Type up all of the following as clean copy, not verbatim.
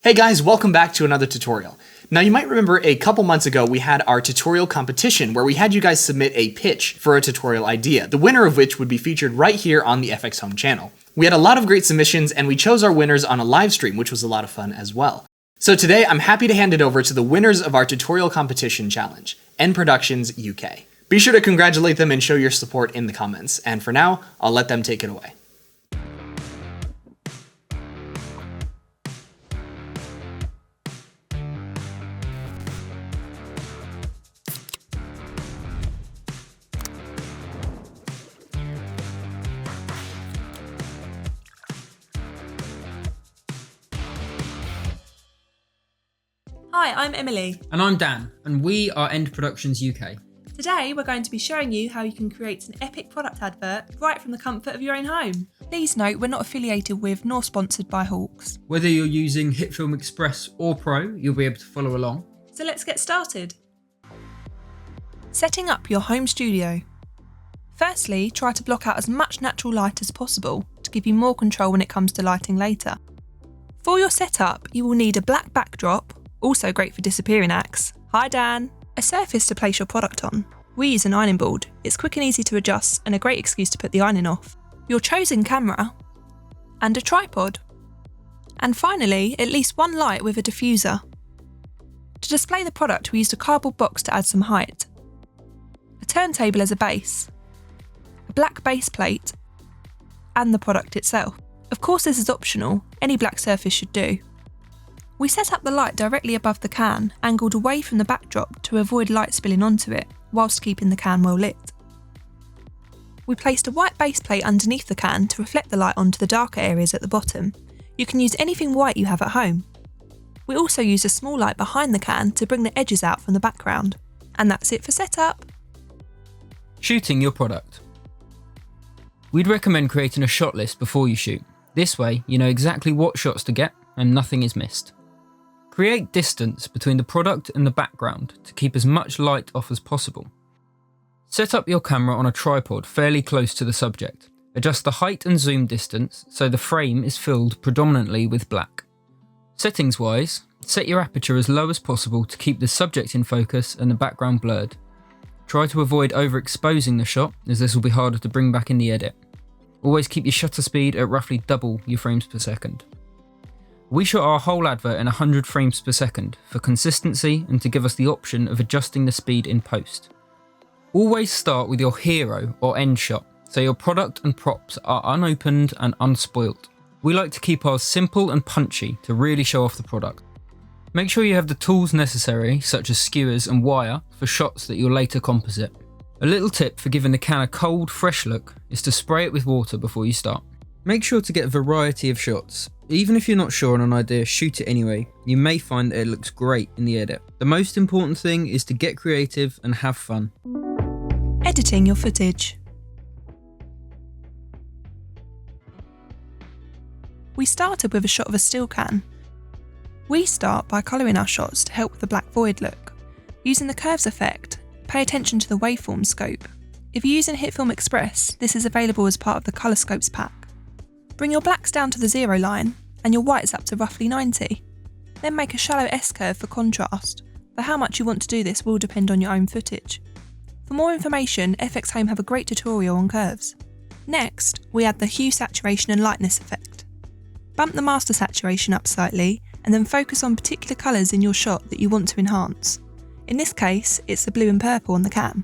Hey guys, welcome back to another tutorial. Now you might remember a couple months ago we had our tutorial competition where we had you guys submit a pitch for a tutorial idea, the winner of which would be featured right here on the FXhome channel. We had a lot of great submissions and we chose our winners on a live stream, which was a lot of fun as well. So today I'm happy to hand it over to the winners of our tutorial competition challenge, N Productions UK. Be sure to congratulate them and show your support in the comments, and for now, I'll let them take it away. Hi, I'm Emily. And I'm Dan, and we are End Productions UK. Today we're going to be showing you how you can create an epic product advert right from the comfort of your own home. Please note we're not affiliated with nor sponsored by Hawks. Whether you're using HitFilm Express or Pro, you'll be able to follow along. So let's get started. Setting up your home studio. Firstly, try to block out as much natural light as possible to give you more control when it comes to lighting later. For your setup, you will need a black backdrop, also great for disappearing acts. Hi Dan! A surface to place your product on. We use an ironing board. It's quick and easy to adjust and a great excuse to put the ironing off. Your chosen camera and a tripod. And finally, at least one light with a diffuser. To display the product, we used a cardboard box to add some height. A turntable as a base. A black base plate and the product itself. Of course this is optional, any black surface should do. We set up the light directly above the can, angled away from the backdrop to avoid light spilling onto it, whilst keeping the can well lit. We placed a white base plate underneath the can to reflect the light onto the darker areas at the bottom. You can use anything white you have at home. We also used a small light behind the can to bring the edges out from the background. And that's it for setup. Shooting your product. We'd recommend creating a shot list before you shoot. This way, you know exactly what shots to get and nothing is missed. Create distance between the product and the background to keep as much light off as possible. Set up your camera on a tripod fairly close to the subject. Adjust the height and zoom distance so the frame is filled predominantly with black. Settings wise, set your aperture as low as possible to keep the subject in focus and the background blurred. Try to avoid overexposing the shot, as this will be harder to bring back in the edit. Always keep your shutter speed at roughly double your frames per second. We shot our whole advert in 100 frames per second for consistency and to give us the option of adjusting the speed in post. Always start with your hero or end shot, so your product and props are unopened and unspoilt. We like to keep ours simple and punchy to really show off the product. Make sure you have the tools necessary, such as skewers and wire, for shots that you'll later composite. A little tip for giving the can a cold, fresh look is to spray it with water before you start. Make sure to get a variety of shots. Even if you're not sure on an idea, shoot it anyway. You may find that it looks great in the edit. The most important thing is to get creative and have fun. Editing your footage. We started with a shot of a still can. We start by colouring our shots to help with the black void look. Using the curves effect, pay attention to the waveform scope. If you're using HitFilm Express, this is available as part of the colour scopes pack. Bring your blacks down to the 0 line and your whites up to roughly 90. Then make a shallow S-curve for contrast. For how much you want to do this will depend on your own footage. For more information, FXhome have a great tutorial on curves. Next, we add the hue, saturation and lightness effect. Bump the master saturation up slightly and then focus on particular colours in your shot that you want to enhance. In this case, it's the blue and purple on the can.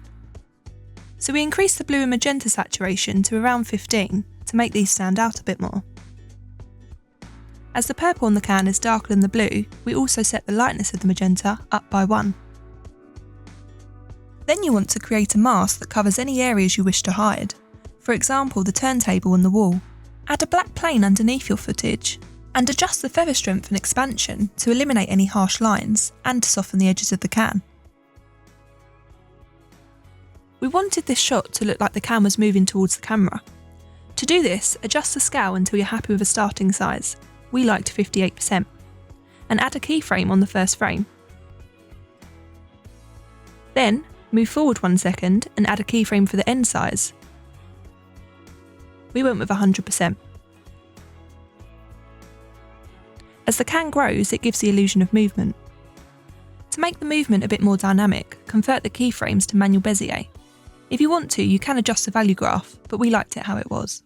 So we increase the blue and magenta saturation to around 15 to make these stand out a bit more. As the purple on the can is darker than the blue, we also set the lightness of the magenta up by 1. Then you want to create a mask that covers any areas you wish to hide. For example, the turntable and the wall. Add a black plane underneath your footage and adjust the feather strength and expansion to eliminate any harsh lines and to soften the edges of the can. We wanted this shot to look like the can was moving towards the camera. To do this, adjust the scale until you're happy with a starting size. We liked 58%. And add a keyframe on the first frame. Then, move forward 1 second and add a keyframe for the end size. We went with 100%. As the can grows, it gives the illusion of movement. To make the movement a bit more dynamic, convert the keyframes to manual Bezier. If you want to, you can adjust the value graph, but we liked it how it was.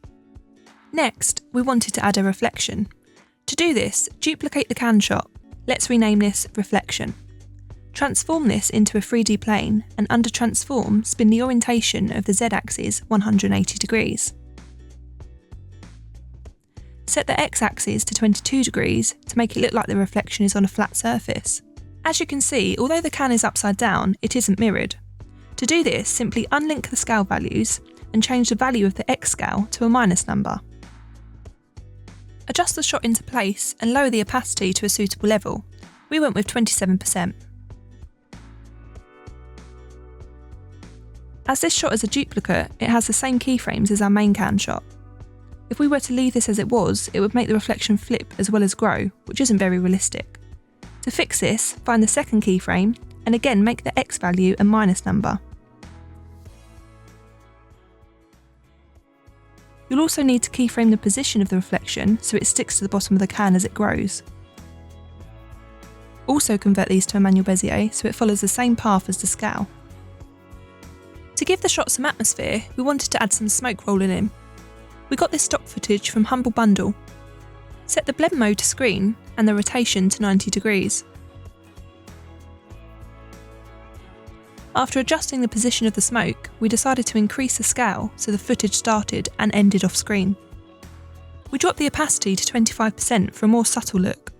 Next, we wanted to add a reflection. To do this, duplicate the can shot. Let's rename this Reflection. Transform this into a 3D plane, and under Transform, spin the orientation of the Z-axis 180 degrees. Set the X-axis to 22 degrees to make it look like the reflection is on a flat surface. As you can see, although the can is upside down, it isn't mirrored. To do this, simply unlink the scale values and change the value of the X scale to a minus number. Adjust the shot into place and lower the opacity to a suitable level. We went with 27%. As this shot is a duplicate, it has the same keyframes as our main can shot. If we were to leave this as it was, it would make the reflection flip as well as grow, which isn't very realistic. To fix this, find the second keyframe and again make the X value a minus number. You'll also need to keyframe the position of the reflection so it sticks to the bottom of the can as it grows. Also convert these to a manual Bezier so it follows the same path as the scale. To give the shot some atmosphere, we wanted to add some smoke rolling in. We got this stock footage from Humble Bundle. Set the blend mode to screen and the rotation to 90 degrees. After adjusting the position of the smoke, we decided to increase the scale so the footage started and ended off screen. We dropped the opacity to 25% for a more subtle look.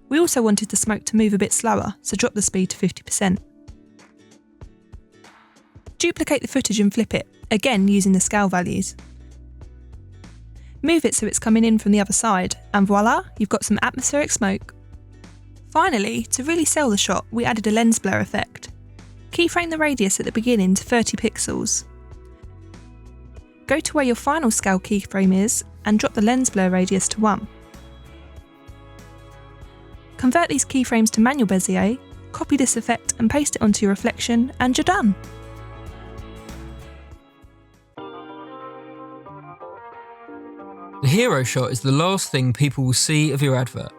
We also wanted the smoke to move a bit slower, so drop the speed to 50%. Duplicate the footage and flip it, again using the scale values. Move it so it's coming in from the other side, and voila, you've got some atmospheric smoke. Finally, to really sell the shot, we added a lens blur effect. Keyframe the radius at the beginning to 30 pixels. Go to where your final scale keyframe is and drop the lens blur radius to 1. Convert these keyframes to manual Bezier, copy this effect and paste it onto your reflection, and you're done. The hero shot is the last thing people will see of your advert.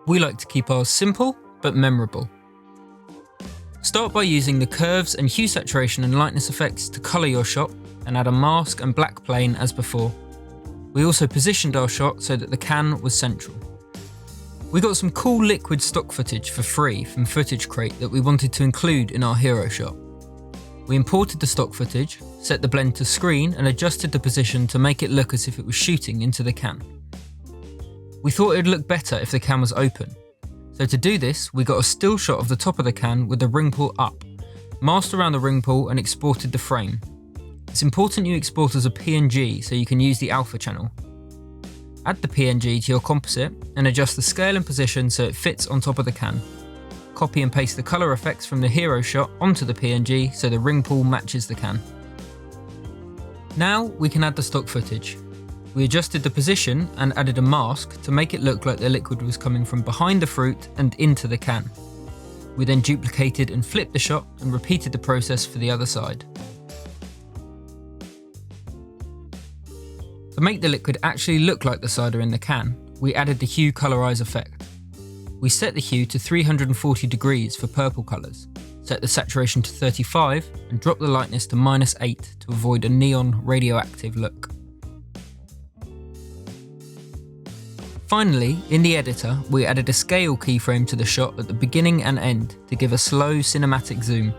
We like to keep ours simple but memorable. Start by using the curves and hue saturation and lightness effects to colour your shot and add a mask and black plane as before. We also positioned our shot so that the can was central. We got some cool liquid stock footage for free from Footage Crate that we wanted to include in our hero shot. We imported the stock footage, set the blend to screen and adjusted the position to make it look as if it was shooting into the can. We thought it would look better if the can was open. So to do this, we got a still shot of the top of the can with the ring pull up, masked around the ring pull and exported the frame. It's important you export as a PNG so you can use the alpha channel. Add the PNG to your composite and adjust the scale and position so it fits on top of the can. Copy and paste the colour effects from the hero shot onto the PNG so the ring pull matches the can. Now we can add the stock footage. We adjusted the position and added a mask to make it look like the liquid was coming from behind the fruit and into the can. We then duplicated and flipped the shot and repeated the process for the other side. To make the liquid actually look like the cider in the can, we added the hue colorize effect. We set the hue to 340 degrees for purple colours, set the saturation to 35 and drop the lightness to -8 to avoid a neon radioactive look. Finally, in the editor, we added a scale keyframe to the shot at the beginning and end to give a slow cinematic zoom.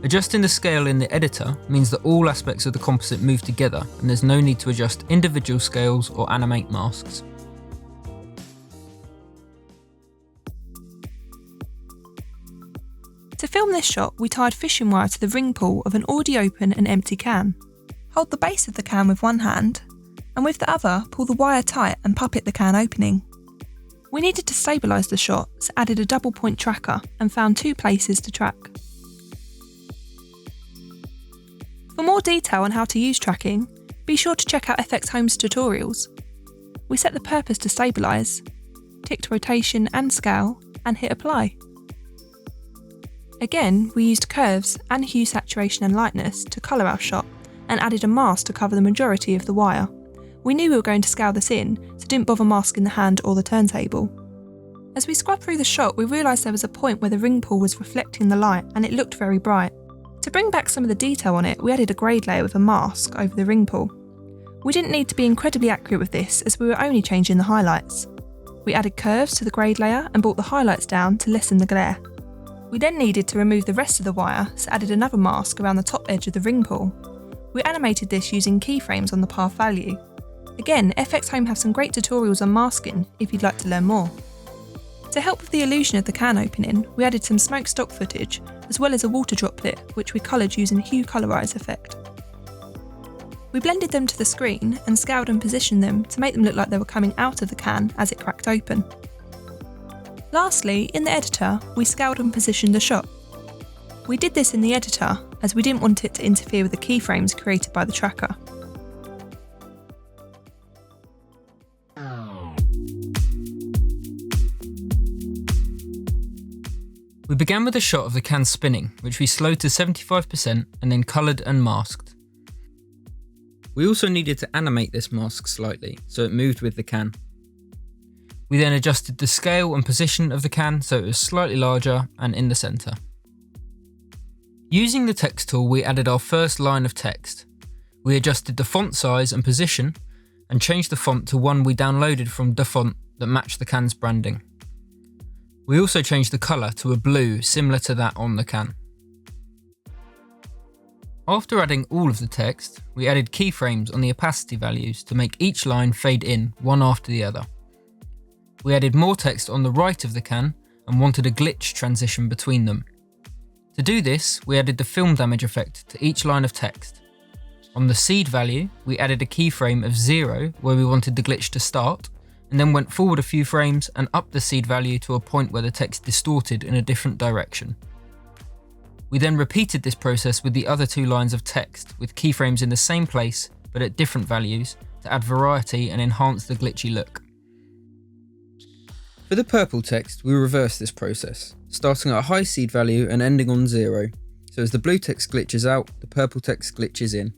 Adjusting the scale in the editor means that all aspects of the composite move together and there's no need to adjust individual scales or animate masks. To film this shot, we tied fishing wire to the ring pull of an already open and empty can. Hold the base of the can with one hand, and with the other, pull the wire tight and puppet the can opening. We needed to stabilise the shot, so added a double point tracker and found 2 places to track. For more detail on how to use tracking, be sure to check out FXhome's tutorials. We set the purpose to stabilise, ticked rotation and scale, and hit apply. Again, we used curves and hue saturation and lightness to colour our shot and added a mask to cover the majority of the wire. We knew we were going to scale this in, so didn't bother masking the hand or the turntable. As we scrubbed through the shot, we realised there was a point where the ring pull was reflecting the light and it looked very bright. To bring back some of the detail on it, we added a grade layer with a mask over the ring pull. We didn't need to be incredibly accurate with this as we were only changing the highlights. We added curves to the grade layer and brought the highlights down to lessen the glare. We then needed to remove the rest of the wire, so added another mask around the top edge of the ring pull. We animated this using keyframes on the path value. Again, FXhome have some great tutorials on masking if you'd like to learn more. To help with the illusion of the can opening, we added some smoke stock footage, as well as a water droplet, which we coloured using a hue colorize effect. We blended them to the screen and scaled and positioned them to make them look like they were coming out of the can as it cracked open. Lastly, in the editor, we scaled and positioned the shot. We did this in the editor as we didn't want it to interfere with the keyframes created by the tracker. We began with a shot of the can spinning, which we slowed to 75% and then coloured and masked. We also needed to animate this mask slightly, so it moved with the can. We then adjusted the scale and position of the can so it was slightly larger and in the centre. Using the text tool, we added our first line of text. We adjusted the font size and position and changed the font to one we downloaded from the font that matched the can's branding. We also changed the colour to a blue similar to that on the can. After adding all of the text, we added keyframes on the opacity values to make each line fade in one after the other. We added more text on the right of the can and wanted a glitch transition between them. To do this, we added the film damage effect to each line of text. On the seed value, we added a keyframe of 0 where we wanted the glitch to start, and then went forward a few frames and up the seed value to a point where the text distorted in a different direction. We then repeated this process with the other two lines of text, with keyframes in the same place but at different values to add variety and enhance the glitchy look. For the purple text, we reverse this process, starting at a high seed value and ending on 0, so as the blue text glitches out, the purple text glitches in.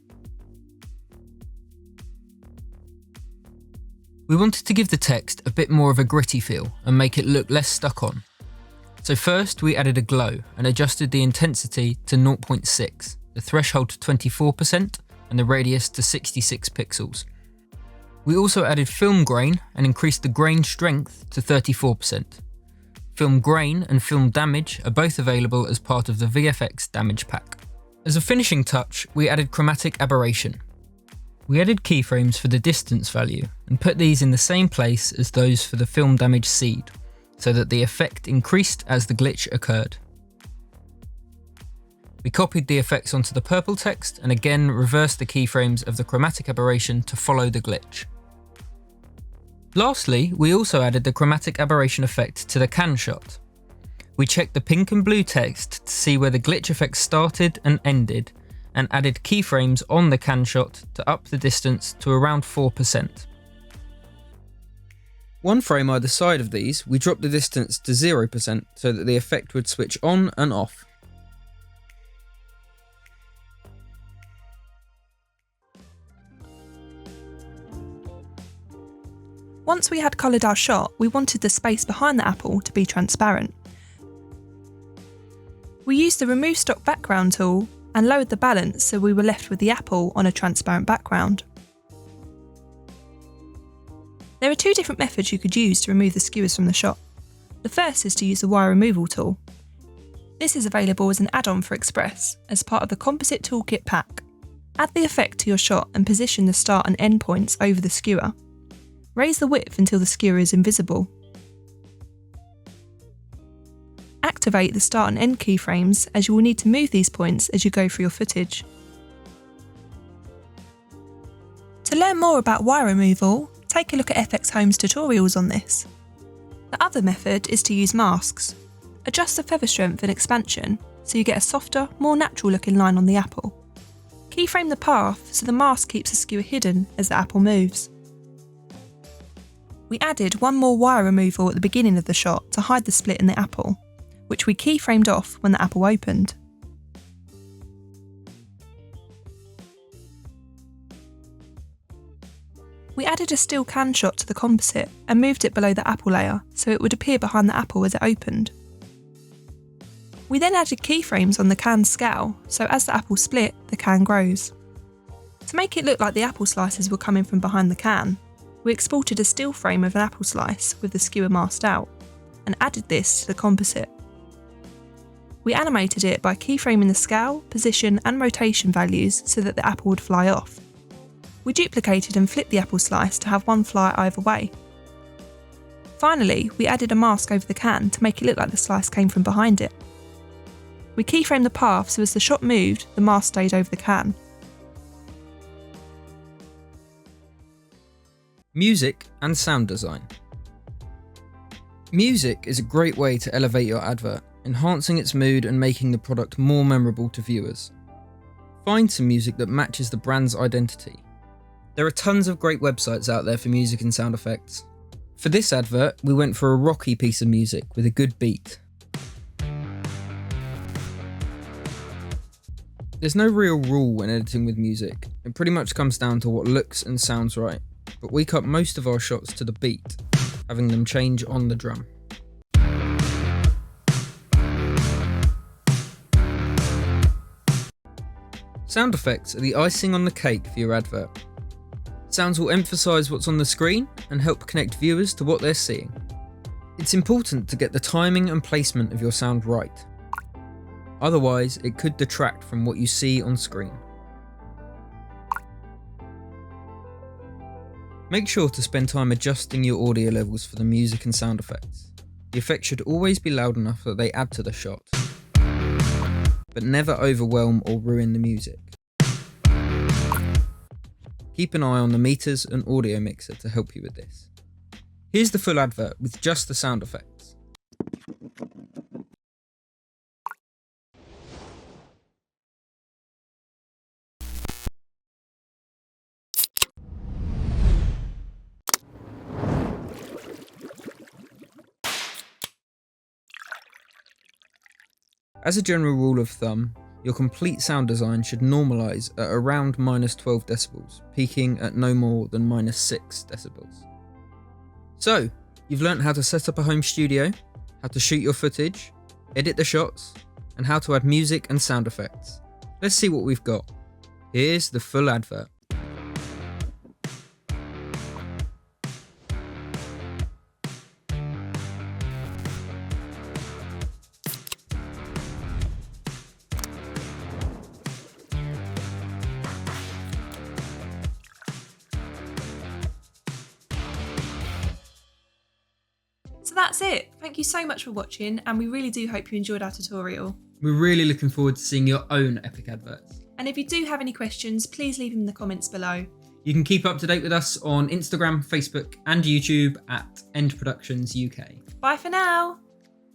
We wanted to give the text a bit more of a gritty feel and make it look less stuck on. So first we added a glow and adjusted the intensity to 0.6, the threshold to 24% and the radius to 66 pixels. We also added film grain and increased the grain strength to 34%. Film grain and film damage are both available as part of the VFX damage pack. As a finishing touch, we added chromatic aberration. We added keyframes for the distance value and put these in the same place as those for the film damage seed, so that the effect increased as the glitch occurred. We copied the effects onto the purple text and again reversed the keyframes of the chromatic aberration to follow the glitch. Lastly, we also added the chromatic aberration effect to the can shot. We checked the pink and blue text to see where the glitch effect started and ended, and added keyframes on the can shot to up the distance to around 4%. One frame either side of these, we dropped the distance to 0% so that the effect would switch on and off. Once we had coloured our shot, we wanted the space behind the apple to be transparent. We used the Remove Stock Background tool and lowered the balance so we were left with the apple on a transparent background. There are two different methods you could use to remove the skewers from the shot. The first is to use the wire removal tool. This is available as an add-on for Express as part of the Composite Toolkit pack. Add the effect to your shot and position the start and end points over the skewer. Raise the width until the skewer is invisible. Activate the start and end keyframes as you will need to move these points as you go through your footage. To learn more about wire removal, take a look at FXhome's tutorials on this. The other method is to use masks. Adjust the feather strength and expansion so you get a softer, more natural looking line on the apple. Keyframe the path so the mask keeps the skewer hidden as the apple moves. We added one more wire removal at the beginning of the shot to hide the split in the apple, which we keyframed off when the apple opened. We added a still can shot to the composite and moved it below the apple layer so it would appear behind the apple as it opened. We then added keyframes on the can's scowl, so as the apple split, the can grows. To make it look like the apple slices were coming from behind the can, we exported a still frame of an apple slice with the skewer masked out, and added this to the composite. We animated it by keyframing the scale, position and rotation values so that the apple would fly off. We duplicated and flipped the apple slice to have one fly either way. Finally, we added a mask over the can to make it look like the slice came from behind it. We keyframed the path so as the shot moved, the mask stayed over the can. Music and sound design. Music is a great way to elevate your advert, enhancing its mood and making the product more memorable to viewers. Find some music that matches the brand's identity. There are tons of great websites out there for music and sound effects. For this advert, we went for a rocky piece of music with a good beat. There's no real rule when editing with music. It pretty much comes down to what looks and sounds right, but we cut most of our shots to the beat, having them change on the drum. Sound effects are the icing on the cake for your advert. Sounds will emphasise what's on the screen and help connect viewers to what they're seeing. It's important to get the timing and placement of your sound right. Otherwise, it could detract from what you see on screen. Make sure to spend time adjusting your audio levels for the music and sound effects. The effects should always be loud enough that they add to the shot, but never overwhelm or ruin the music. Keep an eye on the meters and audio mixer to help you with this. Here's the full advert with just the sound effects. As a general rule of thumb, your complete sound design should normalise at around -12 decibels, peaking at no more than -6 decibels. So, you've learnt how to set up a home studio, how to shoot your footage, edit the shots, and how to add music and sound effects. Let's see what we've got. Here's the full advert. So that's it. Thank you so much for watching, and we really do hope you enjoyed our tutorial. We're really looking forward to seeing your own epic adverts. And if you do have any questions, please leave them in the comments below. You can keep up to date with us on Instagram, Facebook and YouTube at End Productions UK. Bye for now.